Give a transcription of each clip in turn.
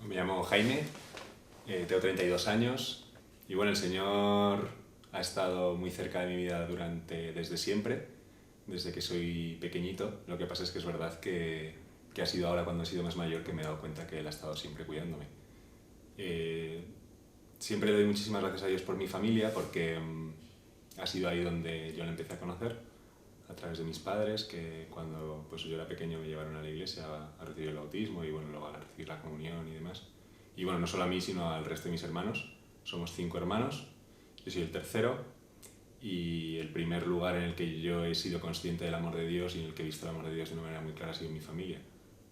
Me llamo Jaime, tengo 32 años y bueno, el Señor ha estado muy cerca de mi vida desde siempre, desde que soy pequeñito. Lo que pasa es que es verdad que ha sido ahora cuando he sido más mayor que me he dado cuenta que Él ha estado siempre cuidándome. Siempre le doy muchísimas gracias a Dios por mi familia porque ha sido ahí donde yo le empecé a conocer, a través de mis padres, que cuando pues, yo era pequeño me llevaron a la iglesia a recibir el bautismo y bueno, luego a recibir la comunión y demás. Y bueno, no solo a mí, sino al resto de mis hermanos. Somos 5 hermanos, yo soy el tercero y el primer lugar en el que yo he sido consciente del amor de Dios y en el que he visto el amor de Dios de una manera muy clara ha sido en mi familia,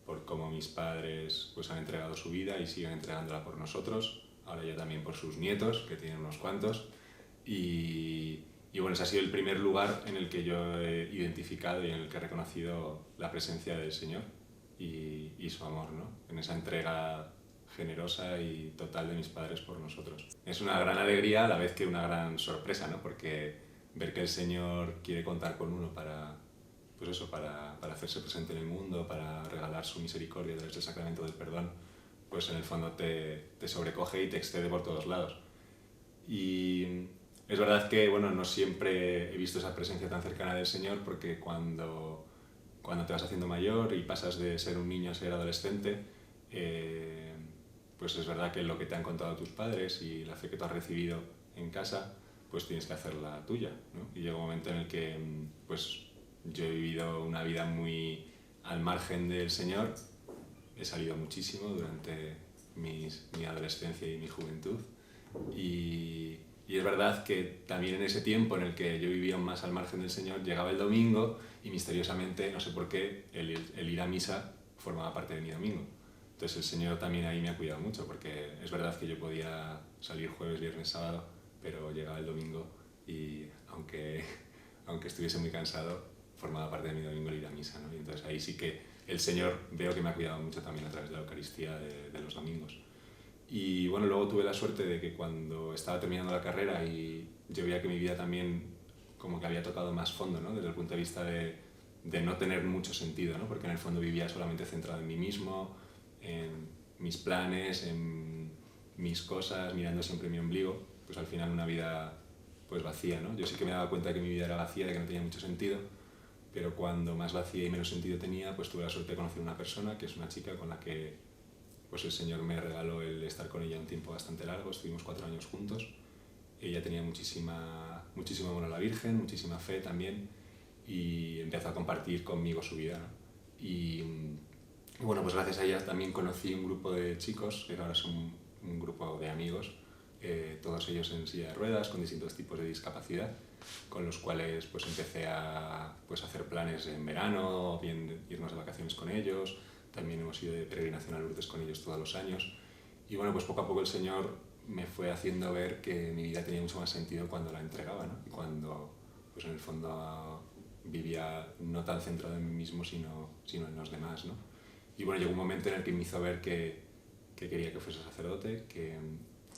por cómo mis padres pues, han entregado su vida y siguen entregándola por nosotros, ahora ya también por sus nietos, que tienen unos cuantos. Y bueno, ese ha sido el primer lugar en el que yo he identificado y en el que he reconocido la presencia del Señor y su amor, ¿no? En esa entrega generosa y total de mis padres por nosotros. Es una gran alegría a la vez que una gran sorpresa, ¿no? Porque ver que el Señor quiere contar con uno pues eso, para hacerse presente en el mundo, para regalar su misericordia a través del sacramento del perdón, pues en el fondo te sobrecoge y te excede por todos lados. Y es verdad que bueno, no siempre he visto esa presencia tan cercana del Señor porque cuando te vas haciendo mayor y pasas de ser un niño a ser adolescente, pues es verdad que lo que te han contado tus padres y la fe que tú has recibido en casa, pues tienes que hacerla tuya, ¿no? Y llega un momento en el que pues yo he vivido una vida muy al margen del Señor, he salido muchísimo durante mi adolescencia y mi juventud y es verdad que también en ese tiempo en el que yo vivía más al margen del Señor, llegaba el domingo y misteriosamente, no sé por qué, el ir a misa formaba parte de mi domingo. Entonces el Señor también ahí me ha cuidado mucho, porque es verdad que yo podía salir jueves, viernes, sábado, pero llegaba el domingo y aunque estuviese muy cansado, formaba parte de mi domingo el ir a misa, ¿no? Y entonces ahí sí que el Señor veo que me ha cuidado mucho también a través de la Eucaristía de los domingos. Y bueno, luego tuve la suerte de que cuando estaba terminando la carrera y yo veía que mi vida también como que había tocado más fondo, ¿no? Desde el punto de vista de no tener mucho sentido, ¿no? Porque en el fondo vivía solamente centrado en mí mismo, en mis planes, en mis cosas, mirando siempre mi ombligo, pues al final una vida pues vacía, ¿no? Yo sí que me daba cuenta de que mi vida era vacía, de que no tenía mucho sentido, pero cuando más vacía y menos sentido tenía, pues tuve la suerte de conocer a una persona, que es una chica con la que pues el Señor me regaló el estar con ella un tiempo bastante largo, estuvimos 4 años juntos. Ella tenía muchísimo amor a la Virgen, muchísima fe también, y empezó a compartir conmigo su vida, ¿no? Y bueno, pues gracias a ella también conocí un grupo de chicos, que ahora son un grupo de amigos, todos ellos en silla de ruedas, con distintos tipos de discapacidad, con los cuales pues empecé a hacer planes en verano, o bien irnos de vacaciones con ellos. También hemos ido de peregrinación a Lourdes con ellos todos los años. Y bueno, pues poco a poco el Señor me fue haciendo ver que mi vida tenía mucho más sentido cuando la entregaba, ¿no? Y cuando, pues en el fondo, vivía no tan centrado en mí mismo, sino en los demás, ¿no? Y bueno, llegó un momento en el que me hizo ver que quería que fuese sacerdote, que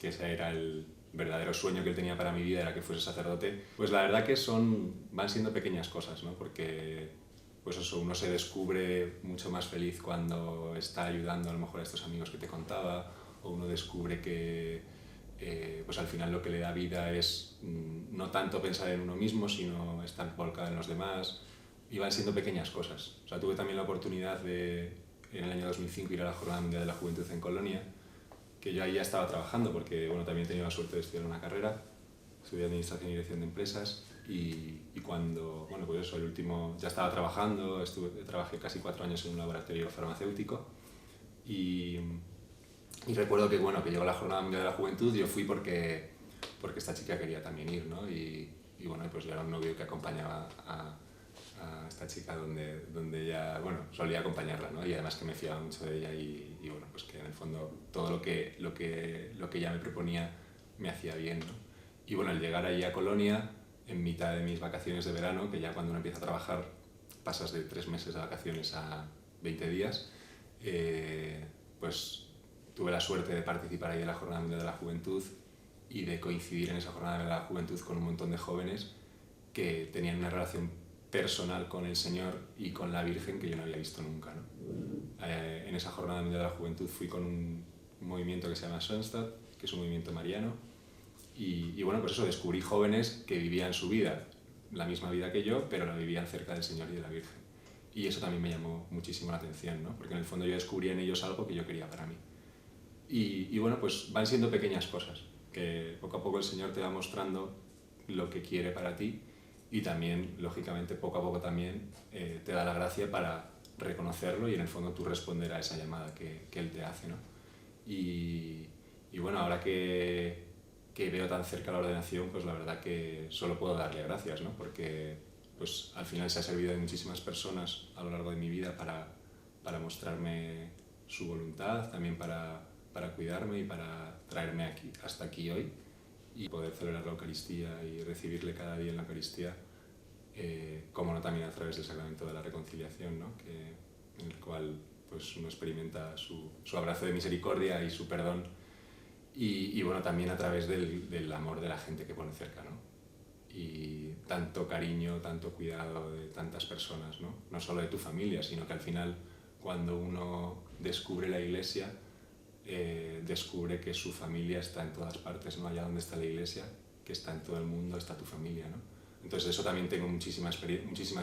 ese era el verdadero sueño que él tenía para mi vida, era que fuese sacerdote. Pues la verdad que van siendo pequeñas cosas, ¿no? Porque pues eso, uno se descubre mucho más feliz cuando está ayudando a lo mejor a estos amigos que te contaba, o uno descubre que pues al final lo que le da vida es no tanto pensar en uno mismo, sino estar volcado en los demás, y van siendo pequeñas cosas. O sea, tuve también la oportunidad de, en el año 2005, ir a la Jornada Mundial de la Juventud en Colonia, que yo ahí ya estaba trabajando, porque bueno, también he tenido la suerte de estudiar una carrera, estudié Administración y Dirección de Empresas, y cuando, bueno, pues eso, el último, ya estaba trabajando, trabajé casi 4 años en un laboratorio farmacéutico, y recuerdo que, bueno, que llegó la Jornada Mundial de la Juventud, y yo fui porque esta chica quería también ir, ¿no? Y bueno, pues yo era un novio que acompañaba a esta chica donde ella, bueno, solía acompañarla, ¿no? Y además que me fiaba mucho de ella y bueno, pues que en el fondo todo lo que ella me proponía me hacía bien, ¿no? Y bueno, al llegar allí a Colonia, en mitad de mis vacaciones de verano, que ya cuando uno empieza a trabajar pasas de 3 meses de vacaciones a 20 días, pues tuve la suerte de participar ahí en la Jornada Mundial de la Juventud y de coincidir en esa Jornada de la Juventud con un montón de jóvenes que tenían una relación personal con el Señor y con la Virgen que yo no había visto nunca, ¿no? En esa Jornada Mundial de la Juventud fui con un movimiento que se llama Schoenstatt, que es un movimiento mariano. Y bueno, pues eso, descubrí jóvenes que vivían su vida, la misma vida que yo, pero la vivían cerca del Señor y de la Virgen. Y eso también me llamó muchísimo la atención, ¿no? Porque en el fondo yo descubrí en ellos algo que yo quería para mí. Y bueno, pues van siendo pequeñas cosas, que poco a poco el Señor te va mostrando lo que quiere para ti y también, lógicamente, poco a poco también te da la gracia para reconocerlo y en el fondo tú responder a esa llamada que Él te hace, ¿no? Y bueno, ahora que veo tan cerca la ordenación, pues la verdad que solo puedo darle gracias, ¿no? Porque pues al final se ha servido de muchísimas personas a lo largo de mi vida para mostrarme su voluntad, también para cuidarme y para traerme hasta aquí hoy y poder celebrar la Eucaristía y recibirle cada día en la Eucaristía, como no también a través del sacramento de la reconciliación, ¿no? En el cual pues uno experimenta su abrazo de misericordia y su perdón y bueno, también a través del amor de la gente que pone cerca, ¿no? Y tanto cariño, tanto cuidado de tantas personas, ¿no? No solo de tu familia, sino que al final cuando uno descubre la Iglesia, descubre que su familia está en todas partes, ¿no? Allá donde está la Iglesia, que está en todo el mundo, está tu familia, ¿no? Entonces eso también tengo muchísimas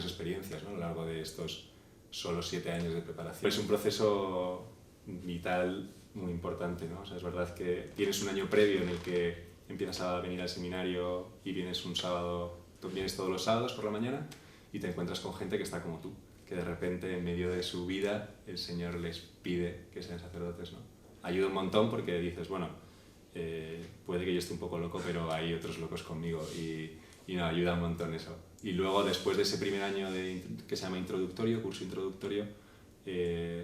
experiencias, ¿no? A lo largo de estos solo 7 años de preparación. Es un proceso vital muy importante, ¿no? O sea, es verdad que tienes un año previo en el que empiezas a venir al seminario y vienes un sábado, tú vienes todos los sábados por la mañana y te encuentras con gente que está como tú, que de repente en medio de su vida el Señor les pide que sean sacerdotes, ¿no? Ayuda un montón porque dices, bueno, puede que yo esté un poco loco, pero hay otros locos conmigo y no, ayuda un montón eso. Y luego después de ese primer año que se llama introductorio, curso introductorio,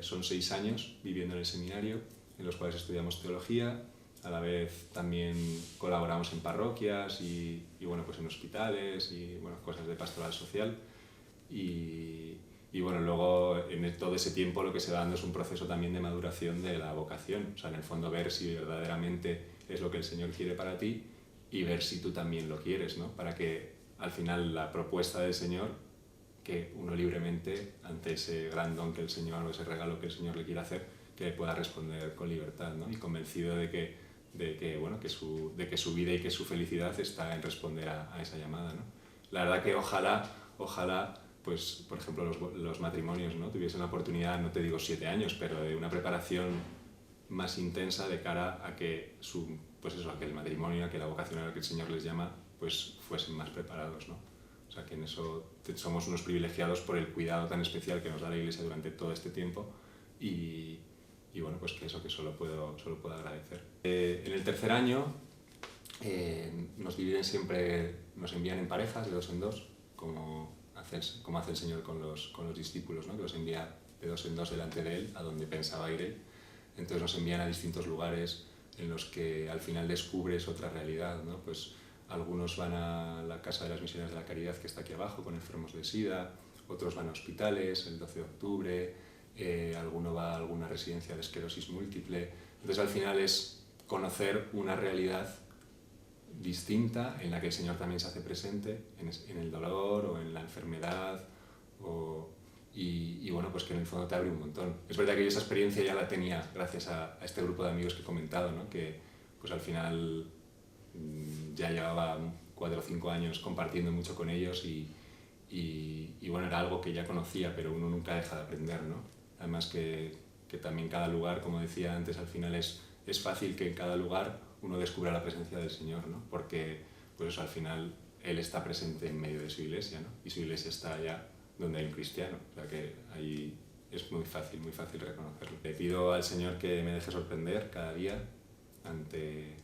son 6 años viviendo en el seminario, en los cuales estudiamos teología, a la vez también colaboramos en parroquias y bueno, pues en hospitales y bueno, cosas de pastoral social. Y bueno, luego en todo ese tiempo lo que se va dando es un proceso también de maduración de la vocación, o sea, en el fondo ver si verdaderamente es lo que el Señor quiere para ti y ver si tú también lo quieres, ¿no? Para que al final la propuesta del Señor, que uno libremente ante ese gran don que el Señor o ese regalo que el Señor le quiere hacer, que pueda responder con libertad, ¿no? Y convencido de que su vida y que su felicidad está en responder a esa llamada, ¿no? La verdad que ojalá pues, por ejemplo, los matrimonios, ¿no? Tuviesen la oportunidad, no te digo 7 años, pero de una preparación más intensa de cara a que a que el matrimonio, a que la vocación a la que el Señor les llama, pues fuesen más preparados, ¿no? O sea, que en eso somos unos privilegiados por el cuidado tan especial que nos da la Iglesia durante todo este tiempo y bueno, pues que eso que solo puedo agradecer. En el tercer año nos envían en parejas de 2 en 2, como hace el Señor con los discípulos, ¿no? Que los envía de 2 en 2 delante de Él, a donde pensaba ir Él. Entonces nos envían a distintos lugares en los que al final descubres otra realidad, ¿no? Pues algunos van a la Casa de las Misiones de la Caridad, que está aquí abajo, con enfermos de SIDA, otros van a hospitales el 12 de octubre, alguno va a alguna residencia de esclerosis múltiple. Entonces al final es conocer una realidad distinta en la que el Señor también se hace presente en el dolor o en la enfermedad y bueno, pues que en el fondo te abre un montón. Es verdad que yo esa experiencia ya la tenía gracias a este grupo de amigos que he comentado, ¿no? Que pues al final ya llevaba 4 o 5 años compartiendo mucho con ellos y bueno, era algo que ya conocía, pero uno nunca deja de aprender, ¿no? Además que también cada lugar, como decía antes, al final es fácil que en cada lugar uno descubra la presencia del Señor, ¿no? Porque pues al final Él está presente en medio de su iglesia, ¿no? Y su iglesia está allá donde hay un cristiano, o sea que ahí es muy fácil reconocerlo. Le pido al Señor que me deje sorprender cada día ante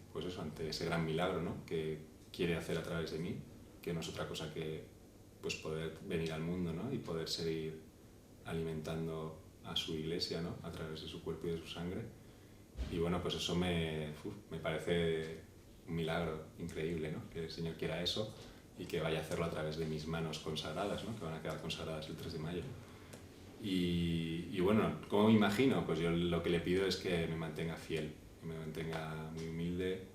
ese gran milagro, ¿no? Que quiere hacer a través de mí, que no es otra cosa que pues poder venir al mundo, ¿no? Y poder seguir alimentando a su iglesia, ¿no? A través de su cuerpo y de su sangre. Y bueno, pues eso me parece un milagro increíble, ¿no? Que el Señor quiera eso y que vaya a hacerlo a través de mis manos consagradas, ¿no? Que van a quedar consagradas el 3 de mayo. Y bueno, ¿cómo me imagino? Pues yo lo que le pido es que me mantenga fiel, que me mantenga muy humilde,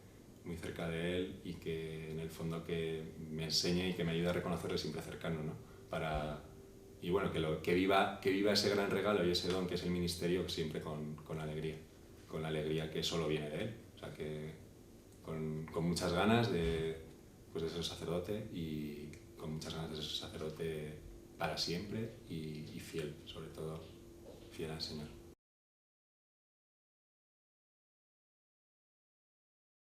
muy cerca de Él y que en el fondo que me enseñe y que me ayude a reconocerle siempre cercano, ¿no? Y bueno, que viva ese gran regalo y ese don que es el ministerio siempre con alegría, con la alegría que solo viene de Él. O sea que con muchas ganas pues de ser sacerdote y con muchas ganas de ser sacerdote para siempre y fiel, sobre todo fiel al Señor.